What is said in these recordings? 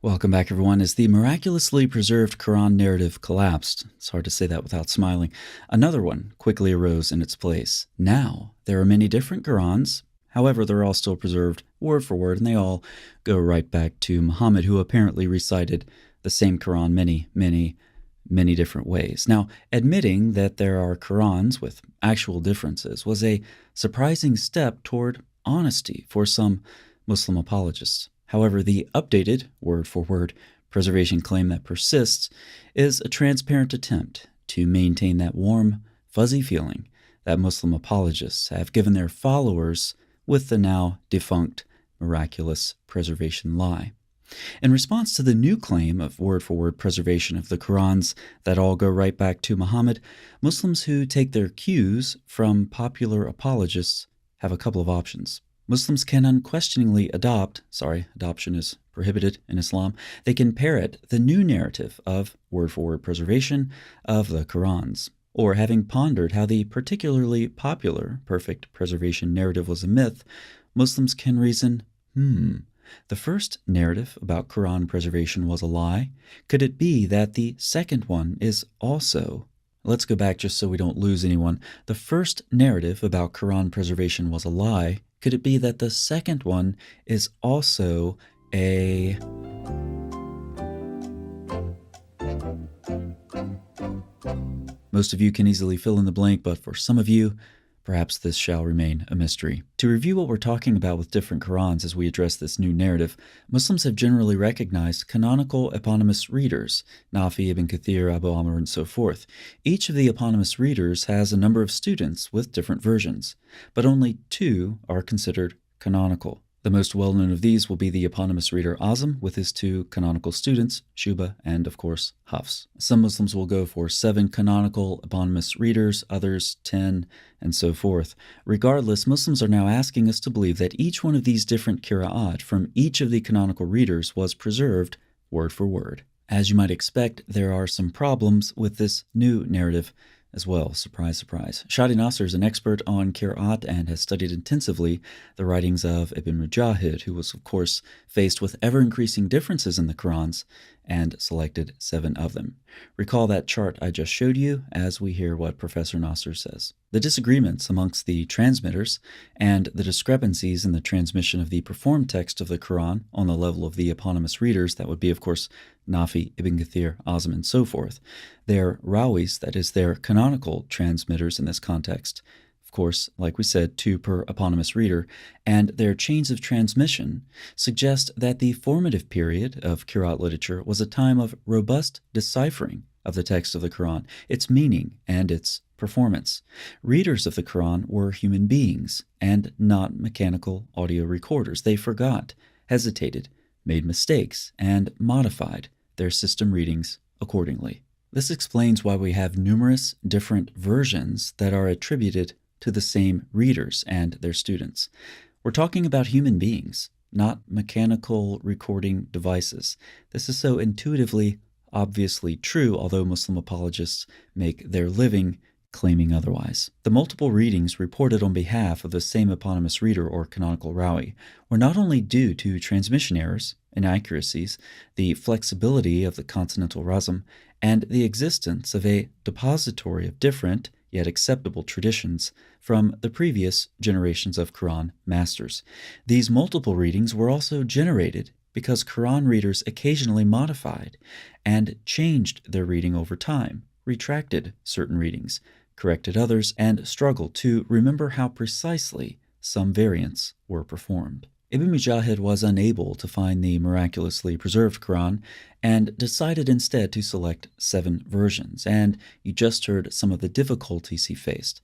Welcome back, everyone. As the miraculously preserved Quran narrative collapsed, it's hard to say that without smiling, another one quickly arose in its place. Now, there are many different Qurans. However, they're all still preserved word for word, and they all go right back to Muhammad, who apparently recited the same Quran many different ways. Now, admitting that there are Qurans with actual differences was a surprising step toward honesty for some Muslim apologists. However, the updated, word-for-word preservation claim that persists is a transparent attempt to maintain that warm, fuzzy feeling that Muslim apologists have given their followers with the now defunct miraculous preservation lie. In response to the new claim of word-for-word preservation of the Qurans that all go right back to Muhammad, Muslims who take their cues from popular apologists have a couple of options. Muslims can unquestioningly adoption is prohibited in Islam, they can parrot the new narrative of word-for-word preservation of the Qurans. Or, having pondered how the particularly popular perfect preservation narrative was a myth, Muslims can reason, the first narrative about Quran preservation was a lie. Could it be that the second one is also... Let's go back just so we don't lose anyone. The first narrative about Quran preservation was a lie. Could it be that the second one is also a... Most of you can easily fill in the blank, but for some of you, perhaps this shall remain a mystery. To review what we're talking about with different Qurans as we address this new narrative, Muslims have generally recognized canonical eponymous readers, Nafi, Ibn Kathir, Abu Amr, and so forth. Each of the eponymous readers has a number of students with different versions, but only two are considered canonical. The most well-known of these will be the eponymous reader Azam with his two canonical students, Shuba and, of course, Hafs. Some Muslims will go for 7 canonical eponymous readers, others 10, and so forth. Regardless, Muslims are now asking us to believe that each one of these different qira'at from each of the canonical readers was preserved word for word. As you might expect, there are some problems with this new narrative as well. Surprise, surprise. Shadi Nasser is an expert on qira'at and has studied intensively the writings of Ibn Mujahid, who was, of course, faced with ever-increasing differences in the Qurans and selected 7 of them. Recall that chart I just showed you as we hear what Professor Nasser says. The disagreements amongst the transmitters and the discrepancies in the transmission of the performed text of the Quran on the level of the eponymous readers, that would be, of course, Nafi, Ibn Kathir, Azam, and so forth, their rawis, that is, their canonical transmitters in this context, of course, like we said, 2 per eponymous reader, and their chains of transmission suggest that the formative period of Qur'at literature was a time of robust deciphering of the text of the Quran, its meaning, and its performance. Readers of the Quran were human beings and not mechanical audio recorders. They forgot, hesitated, made mistakes, and modified their system readings accordingly. This explains why we have numerous different versions that are attributed to the same readers and their students. We're talking about human beings, not mechanical recording devices. This is so intuitively, obviously true, although Muslim apologists make their living claiming otherwise. The multiple readings reported on behalf of the same eponymous reader or canonical rawi were not only due to transmission errors, inaccuracies, the flexibility of the consonantal razm, and the existence of a depository of different yet acceptable traditions from the previous generations of Quran masters. These multiple readings were also generated because Quran readers occasionally modified and changed their reading over time, retracted certain readings, corrected others, and struggled to remember how precisely some variants were performed. Ibn Mujahid was unable to find the miraculously preserved Quran and decided instead to select 7 versions, and you just heard some of the difficulties he faced.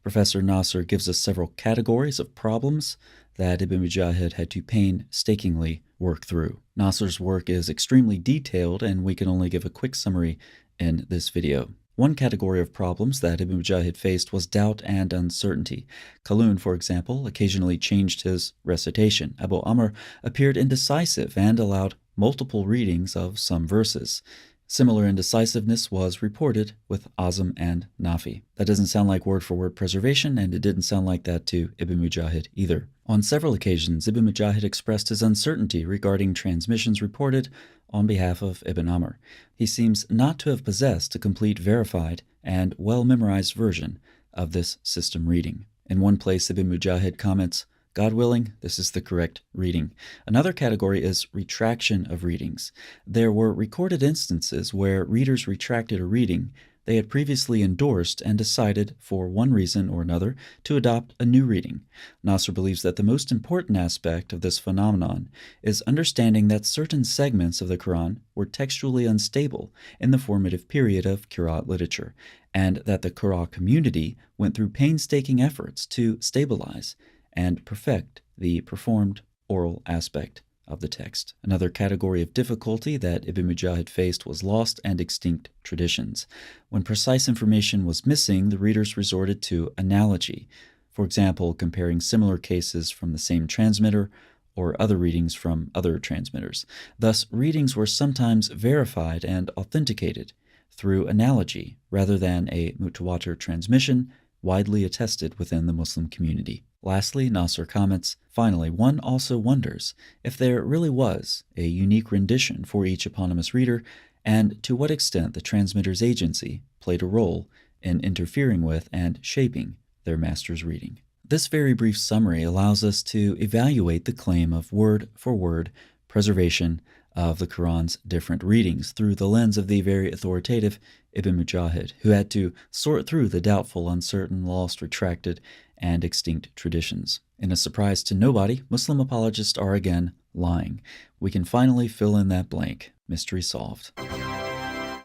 Professor Nasser gives us several categories of problems that Ibn Mujahid had to painstakingly work through. Nasser's work is extremely detailed, and we can only give a quick summary in this video. One category of problems that Ibn Mujahid faced was doubt and uncertainty. Qalun, for example, occasionally changed his recitation. Abu Amr appeared indecisive and allowed multiple readings of some verses. Similar indecisiveness was reported with Azam and Nafi. That doesn't sound like word-for-word preservation, and it didn't sound like that to Ibn Mujahid either. On several occasions, Ibn Mujahid expressed his uncertainty regarding transmissions reported on behalf of Ibn Amr. He seems not to have possessed a complete verified and well-memorized version of this system reading. In one place, Ibn Mujahid comments, God willing, this is the correct reading. Another category is retraction of readings. There were recorded instances where readers retracted a reading they had previously endorsed and decided, for one reason or another, to adopt a new reading. Nasr believes that the most important aspect of this phenomenon is understanding that certain segments of the Quran were textually unstable in the formative period of Qur'at literature, and that the Qur'an community went through painstaking efforts to stabilize and perfect the performed oral aspect of the text. Another category of difficulty that Ibn Mujahid faced was lost and extinct traditions. When precise information was missing, the readers resorted to analogy, for example, comparing similar cases from the same transmitter or other readings from other transmitters. Thus, readings were sometimes verified and authenticated through analogy rather than a mutawatir transmission widely attested within the Muslim community. Lastly, Nasr comments, finally, one also wonders if there really was a unique rendition for each eponymous reader and to what extent the transmitter's agency played a role in interfering with and shaping their master's reading. This very brief summary allows us to evaluate the claim of word-for-word preservation of the Quran's different readings through the lens of the very authoritative Ibn Mujahid, who had to sort through the doubtful, uncertain, lost, retracted, and extinct traditions. In a surprise to nobody, Muslim apologists are again lying. We can finally fill in that blank. Mystery solved.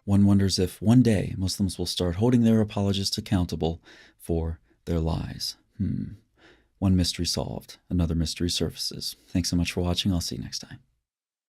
One wonders if one day Muslims will start holding their apologists accountable for their lies. One mystery solved. Another mystery surfaces. Thanks so much for watching. I'll see you next time.